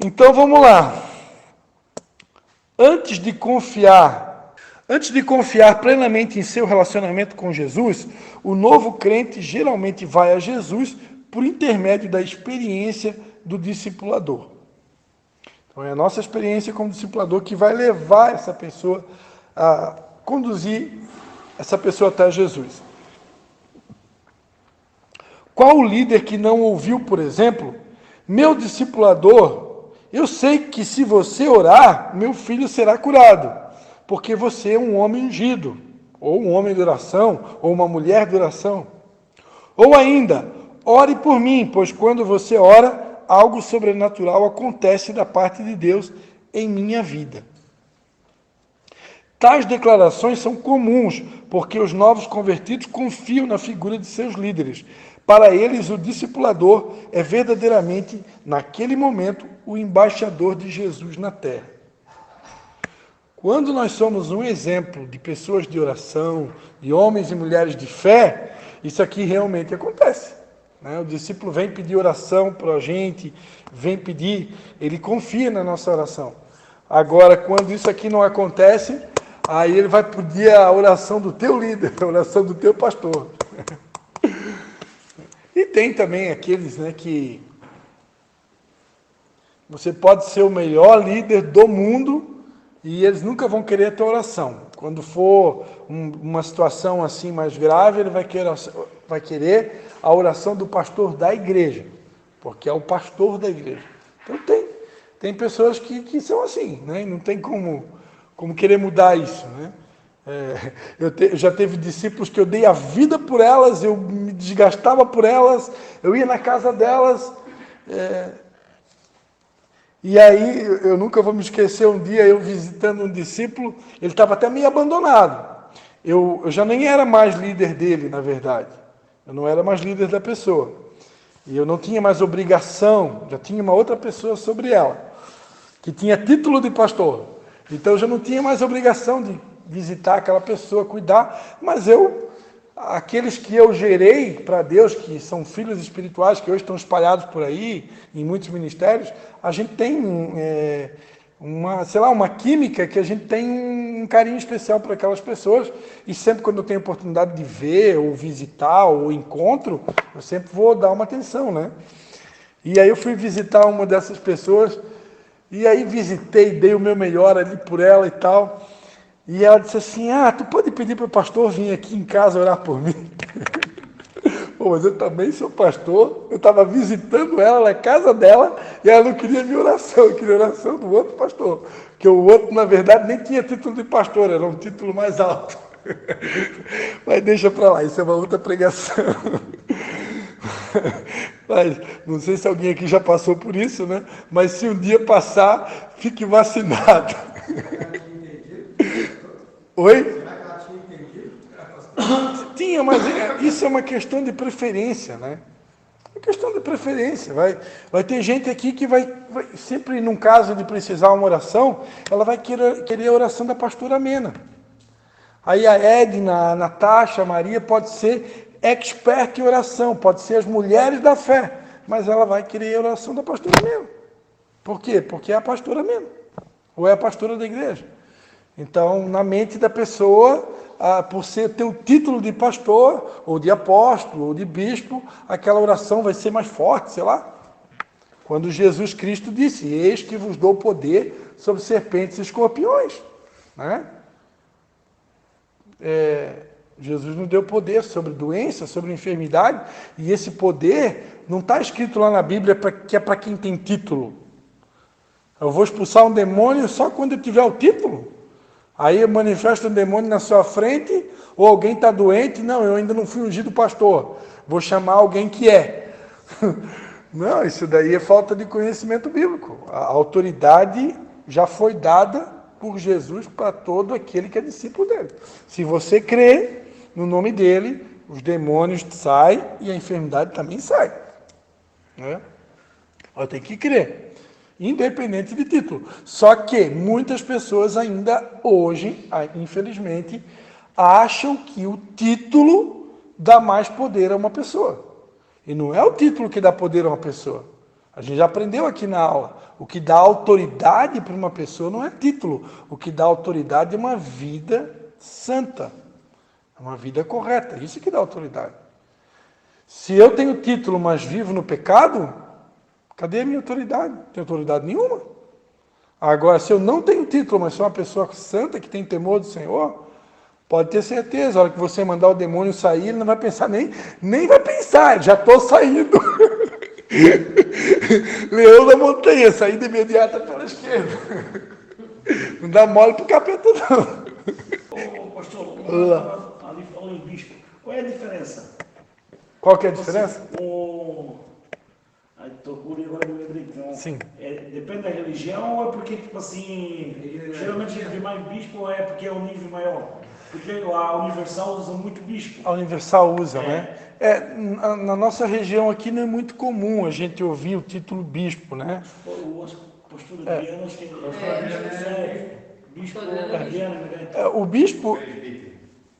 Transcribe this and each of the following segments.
Então vamos lá. Antes de confiar plenamente em seu relacionamento com Jesus, o novo crente geralmente vai a Jesus por intermédio da experiência do discipulador. Então é a nossa experiência como discipulador que vai levar essa pessoa a conduzir essa pessoa até Jesus. Qual o líder que não ouviu, por exemplo, meu discipulador, eu sei que se você orar, meu filho será curado, porque você é um homem ungido, ou um homem de oração, ou uma mulher de oração. Ou ainda, ore por mim, pois quando você ora, algo sobrenatural acontece da parte de Deus em minha vida. Tais declarações são comuns, porque os novos convertidos confiam na figura de seus líderes. Para eles, o discipulador é verdadeiramente, naquele momento, o embaixador de Jesus na terra. Quando nós somos um exemplo de pessoas de oração, de homens e mulheres de fé, isso aqui realmente acontece. O discípulo vem pedir oração para a gente, vem pedir, ele confia na nossa oração. Agora, quando isso aqui não acontece, aí ele vai pedir a oração do teu líder, a oração do teu pastor. E tem também aqueles, que você pode ser o melhor líder do mundo e eles nunca vão querer a tua oração. Quando for uma situação assim mais grave, ele vai querer a oração do pastor da igreja, porque é o pastor da igreja. Então tem pessoas que são assim, e não tem como querer mudar isso, Eu já teve discípulos que eu dei a vida por elas, eu me desgastava por elas, eu ia na casa delas, e aí eu nunca vou me esquecer um dia eu visitando um discípulo, ele estava até meio abandonado. Eu já nem era mais líder dele, na verdade. Eu não era mais líder da pessoa. E eu não tinha mais obrigação, já tinha uma outra pessoa sobre ela, que tinha título de pastor. Então eu já não tinha mais obrigação de visitar aquela pessoa, cuidar, mas aqueles que eu gerei para Deus, que são filhos espirituais, que hoje estão espalhados por aí, em muitos ministérios, a gente tem uma química que a gente tem um carinho especial por aquelas pessoas, e sempre quando eu tenho oportunidade de ver, ou visitar, ou encontro, eu sempre vou dar uma atenção, E aí eu fui visitar uma dessas pessoas, e aí visitei, dei o meu melhor ali por ela e tal. E ela disse assim, tu pode pedir para o pastor vir aqui em casa orar por mim? Pô, mas eu também sou pastor, eu estava visitando ela na casa dela, e ela não queria minha oração, eu queria a oração do outro pastor. Porque o outro, na verdade, nem tinha título de pastor, era um título mais alto. Mas deixa para lá, isso é uma outra pregação. Mas não sei se alguém aqui já passou por isso, Mas se um dia passar, fique vacinado. Oi? Tinha, mas isso é uma questão de preferência, É questão de preferência. Vai ter gente aqui que vai sempre, num caso de precisar uma oração, ela vai querer a oração da pastora Mena. Aí a Edna, a Natasha, a Maria pode ser expert em oração, pode ser as mulheres da fé, mas ela vai querer a oração da pastora Mena. Por quê? Porque é a pastora Mena, ou é a pastora da igreja. Então, na mente da pessoa, por ter o título de pastor, ou de apóstolo, ou de bispo, aquela oração vai ser mais forte, sei lá. Quando Jesus Cristo disse, eis que vos dou poder sobre serpentes e escorpiões. Jesus nos deu poder sobre doença, sobre enfermidade, e esse poder não está escrito lá na Bíblia que é para quem tem título. Eu vou expulsar um demônio só quando eu tiver o título? Aí manifesta um demônio na sua frente, ou alguém está doente, não, eu ainda não fui ungido pastor, vou chamar alguém que é. Não, isso daí é falta de conhecimento bíblico. A autoridade já foi dada por Jesus para todo aquele que é discípulo dele. Se você crê no nome dele, os demônios saem e a enfermidade também sai. Tem que crer. Independente de título. Só que muitas pessoas ainda hoje, infelizmente, acham que o título dá mais poder a uma pessoa. E não é o título que dá poder a uma pessoa. A gente já aprendeu aqui na aula. O que dá autoridade para uma pessoa não é título. O que dá autoridade é uma vida santa. É uma vida correta. Isso que dá autoridade. Se eu tenho título, mas vivo no pecado, cadê a minha autoridade? Não tenho autoridade nenhuma. Agora, se eu não tenho título, mas sou uma pessoa santa, que tem temor do Senhor, pode ter certeza, a hora que você mandar o demônio sair, ele não vai pensar nem vai pensar, já estou saindo. Leão da montanha, saída imediata pela esquerda. Não dá mole pro capeta, não. Ô, pastor, ali falou em bispo. Qual é a diferença? Qual que é a diferença? Aí tô curioso, agora me lembrei. Então, Sim. Depende da religião ou é porque, tipo assim, geralmente de mais bispo é porque é um nível maior? Porque a Universal usa muito bispo. A Universal usa, né? Na nossa região aqui não é muito comum a gente ouvir o título bispo, né? O pastor Adriano, acho que bispo Adriano, né? O bispo...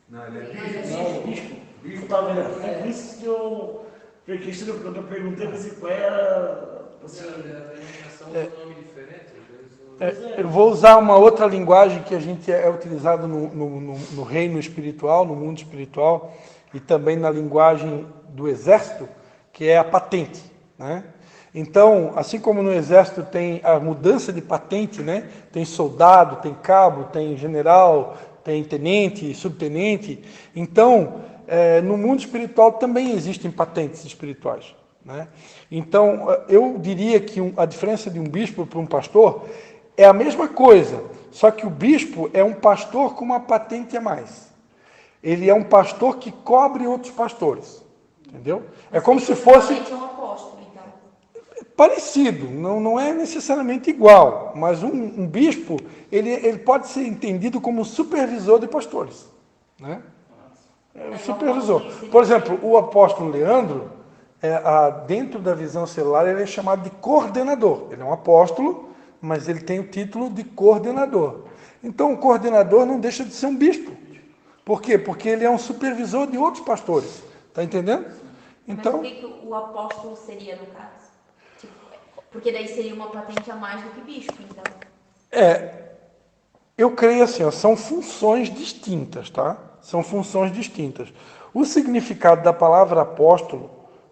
Não, o bispo. Bispo estava vendo. É isso que eu... Porque isso que eu perguntei para você qual era... Eu vou usar uma outra linguagem que a gente é utilizado no reino espiritual, no mundo espiritual, e também na linguagem do exército, que é a patente, né? Então, assim como no exército tem a mudança de patente, né? Tem soldado, tem cabo, tem general, tem tenente, subtenente. Então, no mundo espiritual também existem patentes espirituais, né? Então, eu diria que a diferença de um bispo para um pastor é a mesma coisa, só que o bispo é um pastor com uma patente a mais. Ele é um pastor que cobre outros pastores, entendeu? É como se fosse... É um apóstolo, então. Parecido, não é necessariamente igual, mas um bispo, ele pode ser entendido como supervisor de pastores, né? É um supervisor. Por exemplo, o apóstolo Leandro, dentro da visão celular, ele é chamado de coordenador. Ele é um apóstolo, mas ele tem o título de coordenador. Então, o coordenador não deixa de ser um bispo. Por quê? Porque ele é um supervisor de outros pastores. Está entendendo? Então, mas o que o apóstolo seria, no caso? Tipo, porque daí seria uma patente a mais do que bispo, então. Eu creio assim, ó, são funções distintas, tá? São funções distintas. O significado da palavra apóstolo,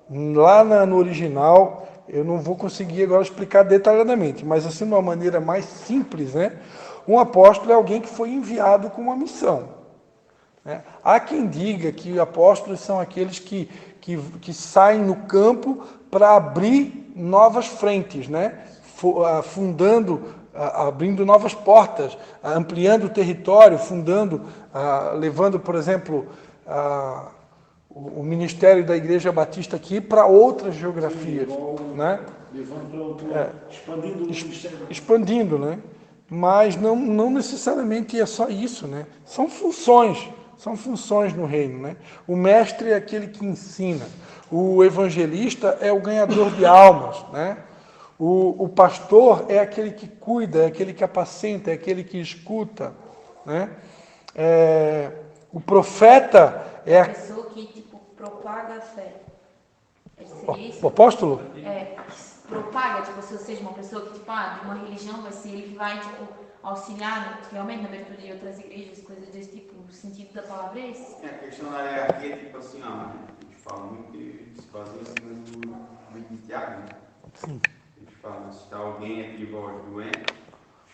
lá no original, eu não vou conseguir agora explicar detalhadamente, mas assim, de uma maneira mais simples, né? Um apóstolo é alguém que foi enviado com uma missão, né? Há quem diga que apóstolos são aqueles que saem no campo para abrir novas frentes, né? Abrindo novas portas, ampliando o território, levando, por exemplo, o ministério da Igreja Batista aqui para outras geografias, né? Expandindo o ministério. Expandindo, né? Mas não necessariamente é só isso, né? São funções no reino, né? O mestre é aquele que ensina, o evangelista é o ganhador de almas, né? O pastor é aquele que cuida, é aquele que apacenta, é aquele que escuta, né? O profeta é a pessoa que tipo propaga a fé. Seria isso? O apóstolo? Propaga, tipo, se seja uma pessoa que, tipo, de uma religião, vai ser ele que vai, tipo, auxiliar realmente na abertura de outras igrejas, coisas desse tipo, o sentido da palavra é esse? A questão da hierarquia é tipo assim, a gente fala muito que se baseia em cima do Tiago, né? Sim. A gente fala, se está alguém aqui vós doente,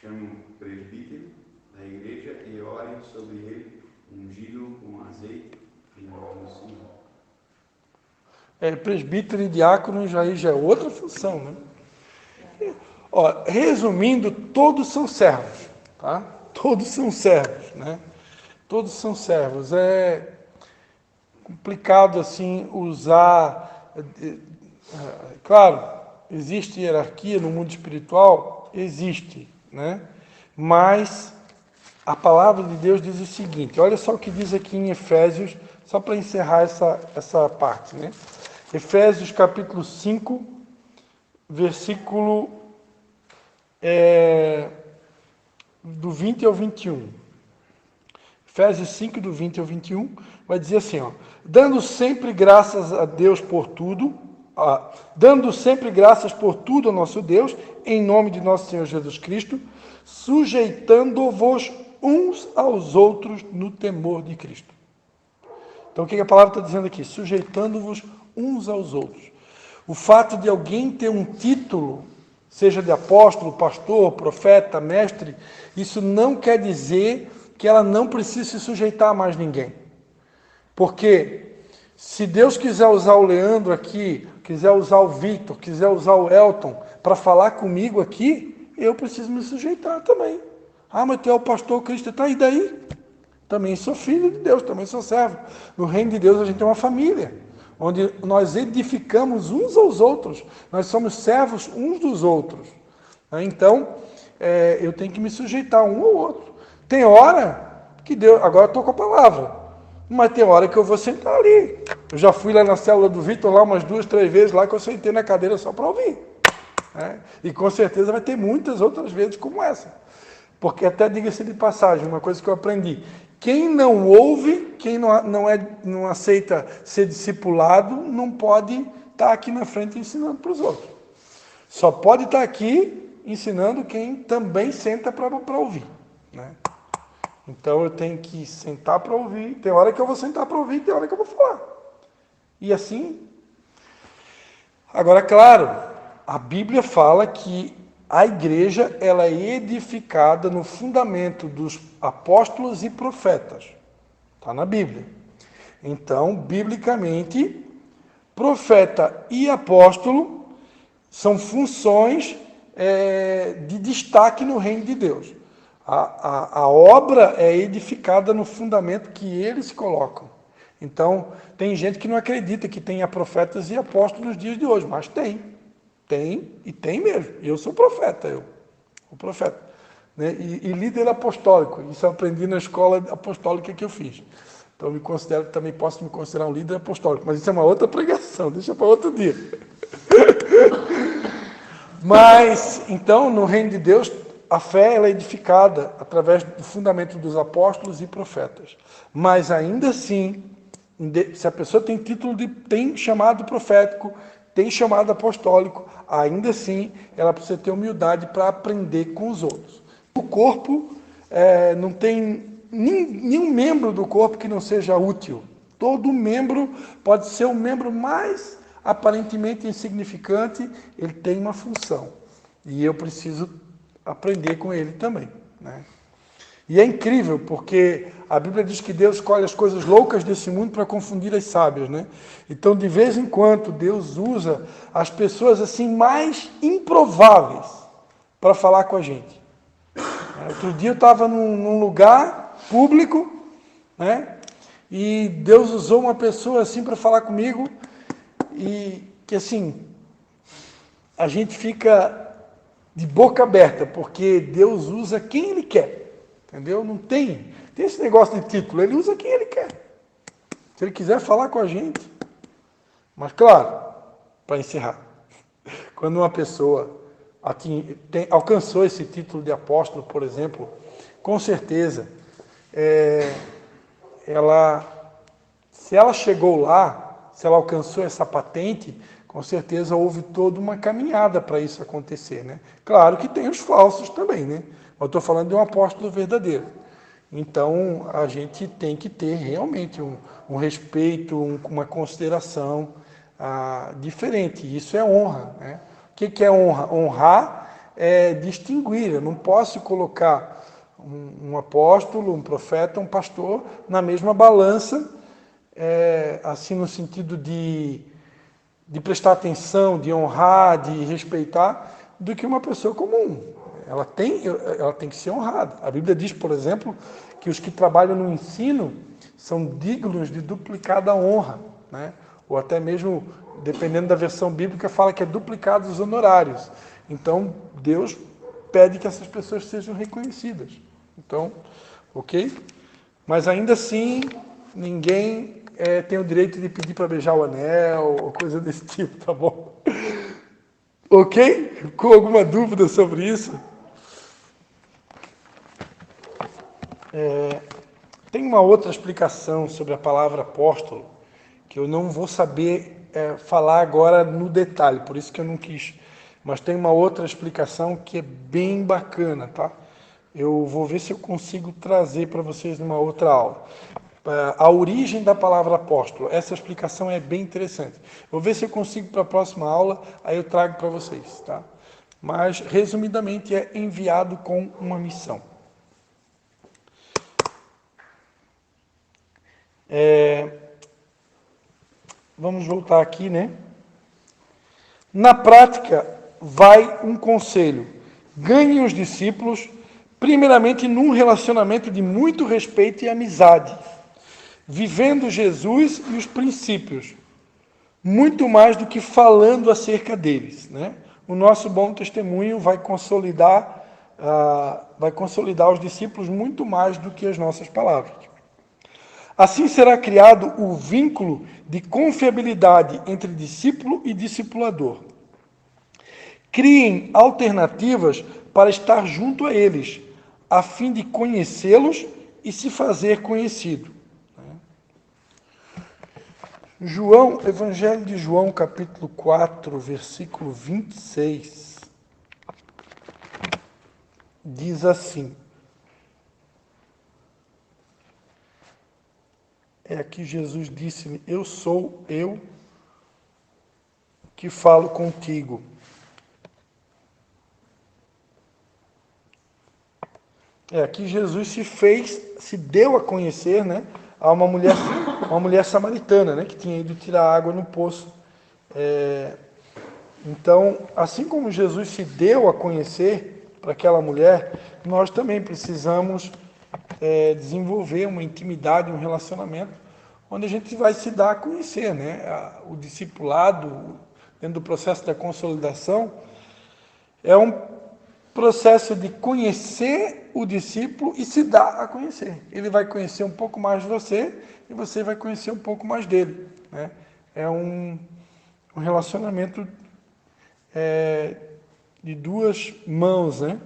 chame um presbítero da igreja e ore sobre ele, ungido com azeite e no Senhor. Presbítero e diácono já é outra função, né? Ó, resumindo, todos são servos, tá? Todos são servos, né? Todos são servos. É complicado, assim, usar... Claro, existe hierarquia no mundo espiritual? Existe, né? Mas a palavra de Deus diz o seguinte, olha só o que diz aqui em Efésios, só para encerrar essa parte, né? Efésios capítulo 5, versículo do 20 ao 21. Efésios 5, do 20 ao 21, vai dizer assim, ó, dando sempre graças a Deus por tudo, dando sempre graças por tudo ao nosso Deus, em nome de nosso Senhor Jesus Cristo, sujeitando-vos uns aos outros no temor de Cristo. Então, o que a palavra está dizendo aqui? Sujeitando-vos uns aos outros. O fato de alguém ter um título, seja de apóstolo, pastor, profeta, mestre, isso não quer dizer que ela não precise se sujeitar a mais ninguém. Porque se Deus quiser usar o Leandro aqui, quiser usar o Victor, quiser usar o Elton para falar comigo aqui, eu preciso me sujeitar também. Ah, mas tu é o pastor Cristo, tá, e daí? Também sou filho de Deus, também sou servo. No reino de Deus a gente é uma família, onde nós edificamos uns aos outros, nós somos servos uns dos outros. Então, eu tenho que me sujeitar um ao outro. Tem hora que Deus, agora eu estou com a palavra, mas tem hora que eu vou sentar ali. Eu já fui lá na célula do Vitor, lá umas 2, 3 vezes, lá que eu sentei na cadeira só para ouvir. E com certeza vai ter muitas outras vezes como essa. Porque até, diga-se de passagem, uma coisa que eu aprendi, quem não ouve, quem não aceita ser discipulado, não pode estar aqui na frente ensinando para os outros. Só pode estar aqui ensinando quem também senta para ouvir. Né? Então eu tenho que sentar para ouvir, tem hora que eu vou sentar para ouvir, tem hora que eu vou falar. E assim. Agora, claro, a Bíblia fala que a igreja ela é edificada no fundamento dos apóstolos e profetas. Está na Bíblia. Então, biblicamente, profeta e apóstolo são funções de destaque no reino de Deus. A obra é edificada no fundamento que eles colocam. Então, tem gente que não acredita que tenha profetas e apóstolos nos dias de hoje, mas tem. Tem, e tem mesmo. Eu sou profeta, o profeta. Né? E líder apostólico. Isso eu aprendi na escola apostólica que eu fiz. Então, eu me considero, também posso me considerar um líder apostólico. Mas isso é uma outra pregação, deixa para outro dia. Mas, então, no reino de Deus, a fé ela é edificada através do fundamento dos apóstolos e profetas. Mas, ainda assim, se a pessoa tem título tem chamado profético, tem chamado apostólico, ainda assim, ela precisa ter humildade para aprender com os outros. O corpo não tem nenhum membro do corpo que não seja útil. Todo membro pode ser o membro mais aparentemente insignificante, ele tem uma função. E eu preciso aprender com ele também. Né? E é incrível, porque a Bíblia diz que Deus escolhe as coisas loucas desse mundo para confundir as sábias, né? Então, de vez em quando, Deus usa as pessoas assim mais improváveis para falar com a gente. Outro dia eu estava num lugar público, né? E Deus usou uma pessoa assim para falar comigo e que assim, a gente fica de boca aberta, porque Deus usa quem Ele quer. Entendeu? Não tem esse negócio de título, ele usa quem ele quer. Se ele quiser falar com a gente. Mas claro, para encerrar, quando uma pessoa alcançou esse título de apóstolo, por exemplo, com certeza, se ela chegou lá, se ela alcançou essa patente, com certeza houve toda uma caminhada para isso acontecer. Né? Claro que tem os falsos também, né? Eu estou falando de um apóstolo verdadeiro. Então, a gente tem que ter realmente um respeito, uma consideração diferente. Isso é honra. Né? O que é honra? Honrar é distinguir. Eu não posso colocar um apóstolo, um profeta, um pastor na mesma balança, assim no sentido de prestar atenção, de honrar, de respeitar, do que uma pessoa comum. Ela tem que ser honrada. A Bíblia diz, por exemplo, que os que trabalham no ensino são dignos de duplicada honra, né? Ou até mesmo, dependendo da versão bíblica, fala que é duplicados os honorários. Então, Deus pede que essas pessoas sejam reconhecidas. Então, ok? Mas ainda assim, ninguém tem o direito de pedir para beijar o anel, ou coisa desse tipo, tá bom? Ok? Com alguma dúvida sobre isso? Tem uma outra explicação sobre a palavra apóstolo, que eu não vou saber falar agora no detalhe, por isso que eu não quis. Mas tem uma outra explicação que é bem bacana, tá? Eu vou ver se eu consigo trazer para vocês numa outra aula. A origem da palavra apóstolo, essa explicação é bem interessante. Eu vou ver se eu consigo para a próxima aula, aí eu trago para vocês, tá? Mas, resumidamente, é enviado com uma missão. Vamos voltar aqui, né? Na prática, vai um conselho. Ganhem os discípulos, primeiramente num relacionamento de muito respeito e amizade, vivendo Jesus e os princípios, muito mais do que falando acerca deles, né? O nosso bom testemunho vai consolidar os discípulos muito mais do que as nossas palavras. Assim será criado o vínculo de confiabilidade entre discípulo e discipulador. Criem alternativas para estar junto a eles, a fim de conhecê-los e se fazer conhecido. Evangelho de João, capítulo 4, versículo 26, diz assim: aqui Jesus disse-me, eu sou eu que falo contigo. Aqui Jesus se deu a conhecer, né, a uma mulher samaritana, né, que tinha ido tirar água no poço. Então, assim como Jesus se deu a conhecer para aquela mulher, nós também precisamos desenvolver uma intimidade, um relacionamento, onde a gente vai se dar a conhecer, né? O discipulado, dentro do processo da consolidação, é um processo de conhecer o discípulo e se dar a conhecer. Ele vai conhecer um pouco mais de você e você vai conhecer um pouco mais dele, né? É um relacionamento de duas mãos, né?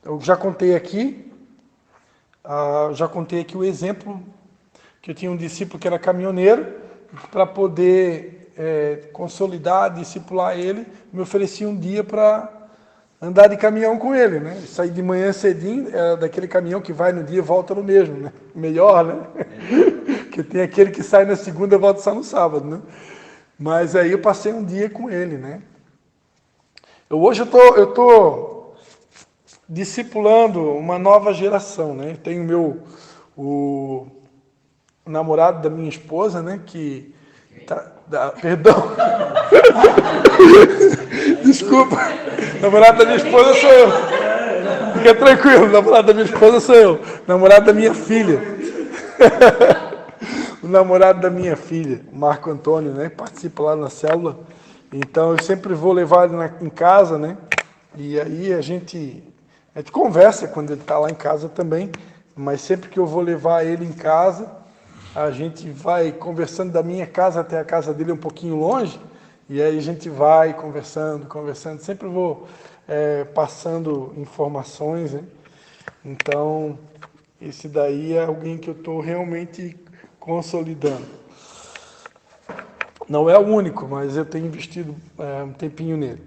Eu já contei aqui o exemplo que eu tinha um discípulo que era caminhoneiro, para poder consolidar, discipular ele, me oferecia um dia para andar de caminhão com ele, né? Sair de manhã cedinho, era daquele caminhão que vai no dia e volta no mesmo, né? Melhor, né? Porque tem aquele que sai na segunda e volta só no sábado, né? Mas aí eu passei um dia com ele, né? Hoje eu tô discipulando uma nova geração, né? Tenho o namorado da minha esposa, né? Que perdão. Desculpa. Namorado da minha esposa sou eu. Fica tranquilo, namorado da minha esposa sou eu. Namorado da minha filha. O namorado da minha filha, Marco Antônio, né? Participa lá na célula. Então eu sempre vou levar ele em casa, né? E aí a gente conversa quando ele está lá em casa também, mas sempre que eu vou levar ele em casa, a gente vai conversando da minha casa até a casa dele um pouquinho longe, e aí a gente vai conversando, sempre vou passando informações, né? Então, esse daí é alguém que eu estou realmente consolidando. Não é o único, mas eu tenho investido um tempinho nele.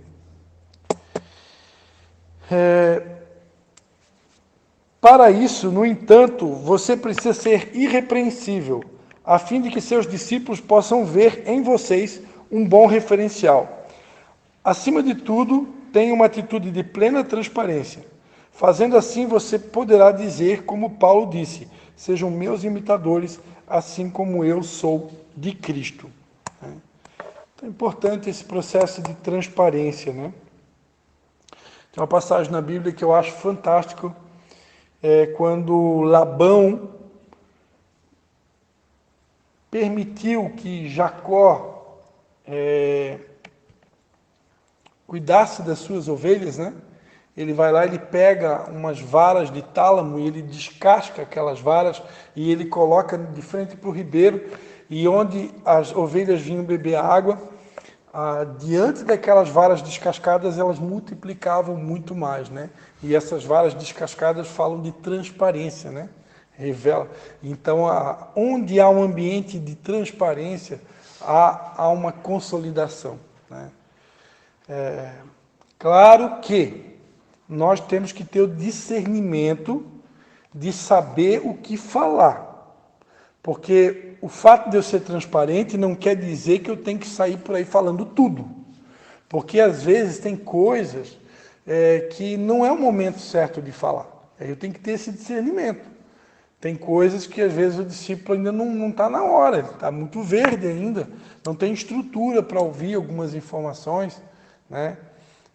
Para isso, no entanto, você precisa ser irrepreensível, a fim de que seus discípulos possam ver em vocês um bom referencial. Acima de tudo, tenha uma atitude de plena transparência. Fazendo assim, você poderá dizer, como Paulo disse, sejam meus imitadores, assim como eu sou de Cristo. Então é importante esse processo de transparência, né? Tem uma passagem na Bíblia que eu acho fantástico, quando Labão permitiu que Jacó cuidasse das suas ovelhas, né? Ele vai lá, ele pega umas varas de tálamo e ele descasca aquelas varas e ele coloca de frente para o ribeiro, e onde as ovelhas vinham beber água, diante daquelas varas descascadas, elas multiplicavam muito mais, né? E essas varas descascadas falam de transparência, né? Revela. Então, onde há um ambiente de transparência, há uma consolidação, né? Claro que nós temos que ter o discernimento de saber o que falar. Porque o fato de eu ser transparente não quer dizer que eu tenho que sair por aí falando tudo. Porque às vezes tem coisas que não é o momento certo de falar. Eu tenho que ter esse discernimento. Tem coisas que às vezes o discípulo ainda não está na hora, ele está muito verde ainda, não tem estrutura para ouvir algumas informações, né?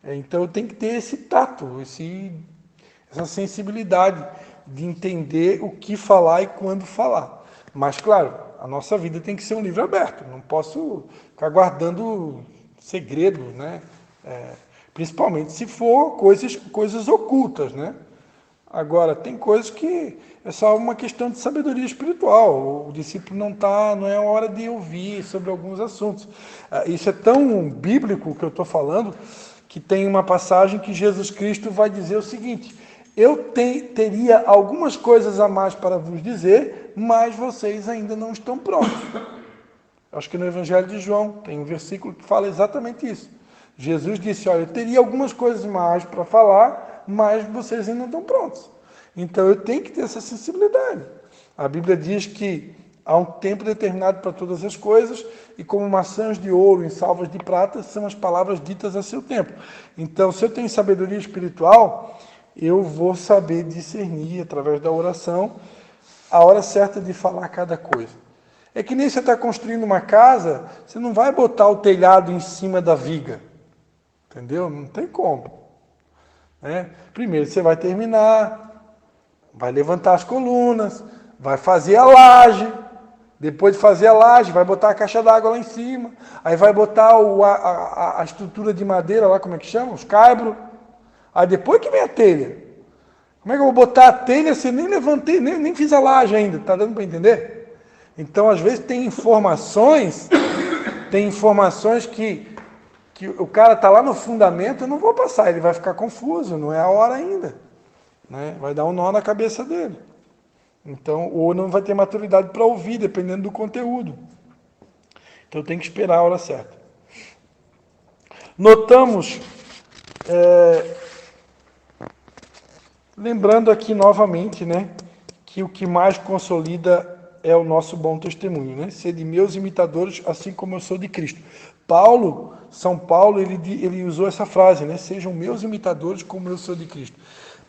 Então eu tenho que ter esse tato, essa sensibilidade de entender o que falar e quando falar. Mas, claro, a nossa vida tem que ser um livro aberto, não posso ficar guardando segredos, né? Principalmente se for coisas ocultas, né? Agora, tem coisas que é só uma questão de sabedoria espiritual. O discípulo não é a hora de ouvir sobre alguns assuntos. Isso é tão bíblico que eu estou falando, que tem uma passagem que Jesus Cristo vai dizer o seguinte: eu teria algumas coisas a mais para vos dizer, mas vocês ainda não estão prontos. Acho que no Evangelho de João tem um versículo que fala exatamente isso. Jesus disse, olha, eu teria algumas coisas mais para falar, mas vocês ainda não estão prontos. Então eu tenho que ter essa sensibilidade. A Bíblia diz que há um tempo determinado para todas as coisas, e como maçãs de ouro em salvas de prata são as palavras ditas a seu tempo. Então, se eu tenho sabedoria espiritual, eu vou saber discernir, através da oração, a hora certa de falar cada coisa. É que nem você está construindo uma casa, você não vai botar o telhado em cima da viga. Entendeu? Não tem como. Primeiro você vai terminar, vai levantar as colunas, vai fazer a laje. Depois de fazer a laje, vai botar a caixa d'água lá em cima. Aí vai botar a estrutura de madeira lá, como é que chama? Os caibros. Aí depois que vem a telha. Como é que eu vou botar a telha se nem levantei, nem fiz a laje ainda? Está dando para entender? Então, às vezes, tem informações que o cara está lá no fundamento, eu não vou passar, ele vai ficar confuso, não é a hora ainda. Né? Vai dar um nó na cabeça dele. Então, ou não vai ter maturidade para ouvir, dependendo do conteúdo. Então, tem que esperar a hora certa. Notamos, lembrando aqui novamente, né, que o que mais consolida é o nosso bom testemunho, né? Ser de meus imitadores, assim como eu sou de Cristo. São Paulo, ele usou essa frase, né? Sejam meus imitadores como eu sou de Cristo.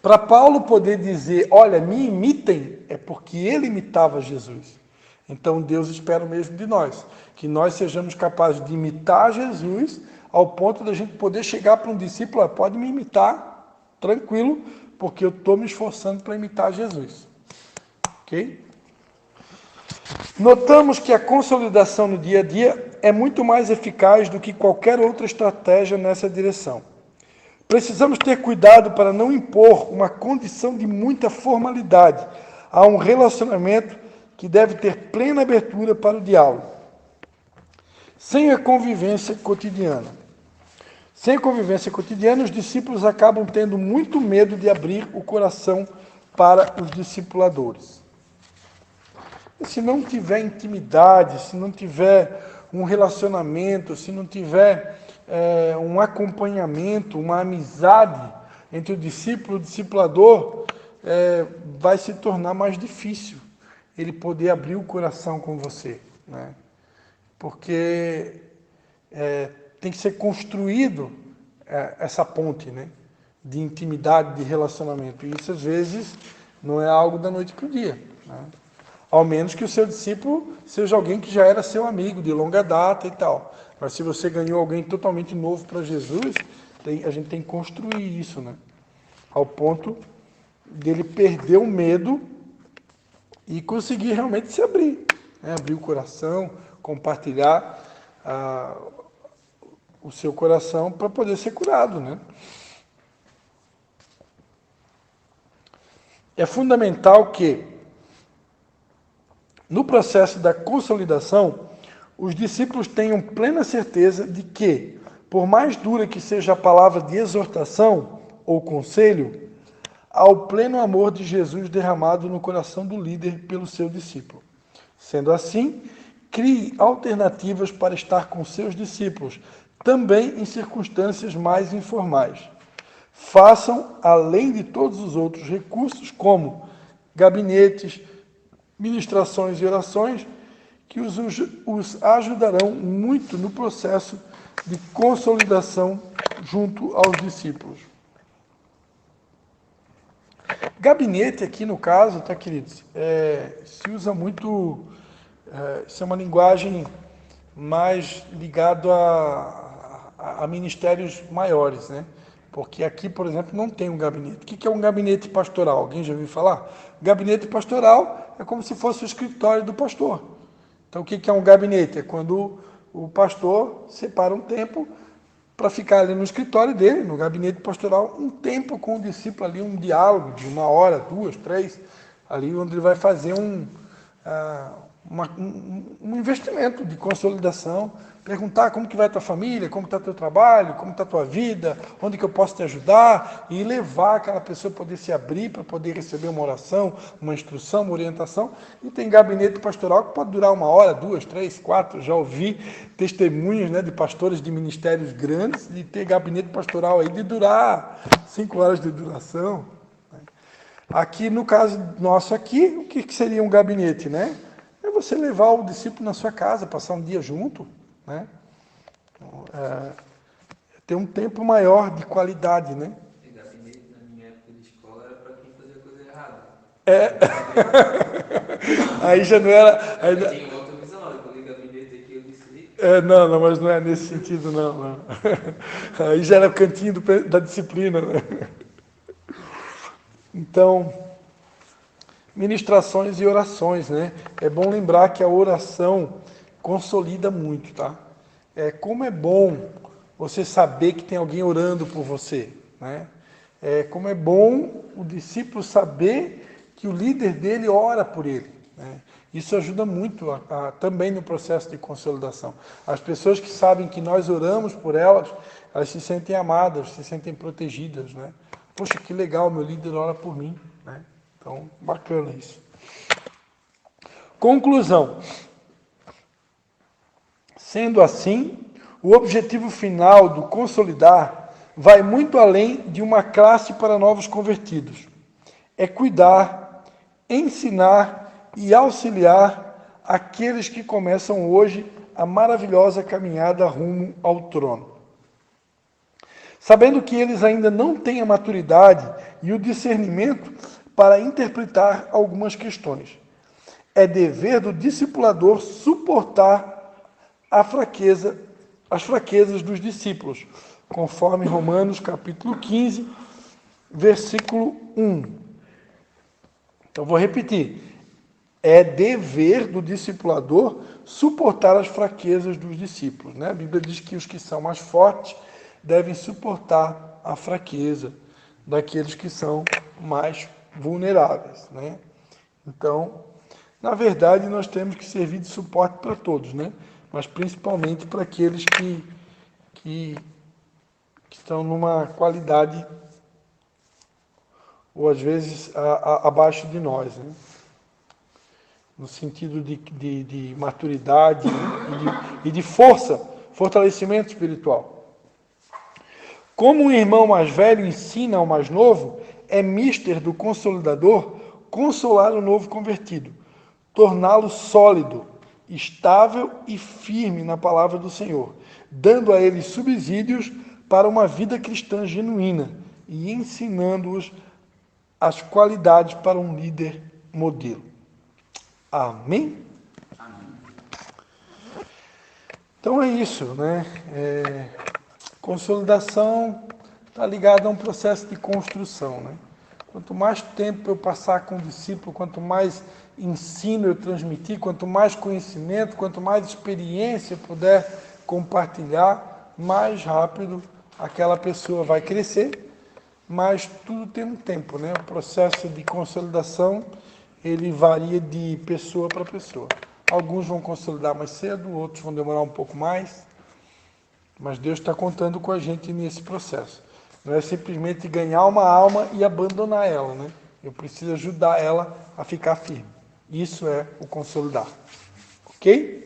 Para Paulo poder dizer, olha, me imitem, é porque ele imitava Jesus. Então Deus espera o mesmo de nós, que nós sejamos capazes de imitar Jesus, ao ponto da gente poder chegar para um discípulo, pode me imitar, tranquilo, porque eu estou me esforçando para imitar Jesus. Ok? Notamos que a consolidação no dia a dia é muito mais eficaz do que qualquer outra estratégia nessa direção. Precisamos ter cuidado para não impor uma condição de muita formalidade a um relacionamento que deve ter plena abertura para o diálogo. Sem a convivência cotidiana. Sem a convivência cotidiana, os discípulos acabam tendo muito medo de abrir o coração para os discipuladores. E se não tiver intimidade, se não tiver um relacionamento, se não tiver um acompanhamento, uma amizade entre o discípulo e o discipulador, vai se tornar mais difícil ele poder abrir o coração com você, né? Porque tem que ser construído essa ponte, né, de intimidade, de relacionamento. E isso, às vezes, não é algo da noite para o dia, né? Ao menos que o seu discípulo seja alguém que já era seu amigo de longa data e tal. Mas se você ganhou alguém totalmente novo para Jesus, a gente tem que construir isso, né? Ao ponto dele perder o medo e conseguir realmente se abrir, né? Abrir o coração, compartilhar o seu coração para poder ser curado, né? É fundamental que, no processo da consolidação, os discípulos tenham plena certeza de que, por mais dura que seja a palavra de exortação ou conselho, ao pleno amor de Jesus derramado no coração do líder pelo seu discípulo. Sendo assim, crie alternativas para estar com seus discípulos, também em circunstâncias mais informais. Façam, além de todos os outros recursos, como gabinetes, ministrações e orações, que os ajudarão muito no processo de consolidação junto aos discípulos. Gabinete aqui no caso, tá, queridos, se usa muito, isso é uma linguagem mais ligada a ministérios maiores, né? Porque aqui, por exemplo, não tem um gabinete. O que é um gabinete pastoral? Alguém já ouviu falar? Gabinete pastoral é como se fosse o escritório do pastor. Então, o que é um gabinete? É quando o pastor separa um tempo para ficar ali no escritório dele, no gabinete pastoral, um tempo com o discípulo ali, um diálogo de 1 hora, 2, 3, ali onde ele vai fazer um investimento de consolidação, perguntar como que vai a tua família, como está teu trabalho, como está a tua vida, onde que eu posso te ajudar, e levar aquela pessoa a poder se abrir, para poder receber uma oração, uma instrução, uma orientação. E tem gabinete pastoral que pode durar 1 hora, 2, 3, 4, já ouvi testemunhos, né, de pastores de ministérios grandes, de ter gabinete pastoral aí de durar 5 horas de duração. Aqui, no caso nosso aqui, o que seria um gabinete, né? É você levar o discípulo na sua casa, passar um dia junto, né? Ter um tempo maior de qualidade, né? E gabinete na minha época de escola era para quem fazia coisa errada. Aí já não era... Aí, Eu tinha outra visão, olha, quando eu li gabinete aqui, eu disse... não, mas não é nesse sentido, não. Aí já era o cantinho da disciplina, né? Então, ministrações e orações, né? É bom lembrar que a oração consolida muito, tá? Como é bom você saber que tem alguém orando por você, né? Como é bom o discípulo saber que o líder dele ora por ele, né? Isso ajuda muito também no processo de consolidação. As pessoas que sabem que nós oramos por elas, elas se sentem amadas, se sentem protegidas, né? Poxa, que legal, meu líder ora por mim, né? Então, bacana isso. Conclusão. Sendo assim, o objetivo final do consolidar vai muito além de uma classe para novos convertidos. É cuidar, ensinar e auxiliar aqueles que começam hoje a maravilhosa caminhada rumo ao trono. Sabendo que eles ainda não têm a maturidade e o discernimento para interpretar algumas questões. É dever do discipulador suportar as fraquezas dos discípulos, conforme Romanos capítulo 15, versículo 1. Então, vou repetir. É dever do discipulador suportar as fraquezas dos discípulos, né? A Bíblia diz que os que são mais fortes devem suportar a fraqueza daqueles que são mais vulneráveis, né? Então, na verdade, nós temos que servir de suporte para todos, né? Mas principalmente para aqueles que estão numa qualidade, ou às vezes abaixo de nós, né? No sentido de maturidade e de força, fortalecimento espiritual. Como um irmão mais velho ensina ao mais novo, é mister do consolidador consolar o novo convertido, torná-lo sólido, estável e firme na palavra do Senhor, dando a ele subsídios para uma vida cristã genuína e ensinando-os as qualidades para um líder modelo. Amém? Amém. Então é isso, né? Consolidação está ligada a um processo de construção, né? Quanto mais tempo eu passar com o discípulo, quanto mais ensino eu transmitir, quanto mais conhecimento, quanto mais experiência eu puder compartilhar, mais rápido aquela pessoa vai crescer, mas tudo tem um tempo, né? O processo de consolidação, ele varia de pessoa para pessoa. Alguns vão consolidar mais cedo, outros vão demorar um pouco mais, mas Deus está contando com a gente nesse processo. Não é simplesmente ganhar uma alma e abandonar ela, né? Eu preciso ajudar ela a ficar firme. Isso é o consolidar. Ok?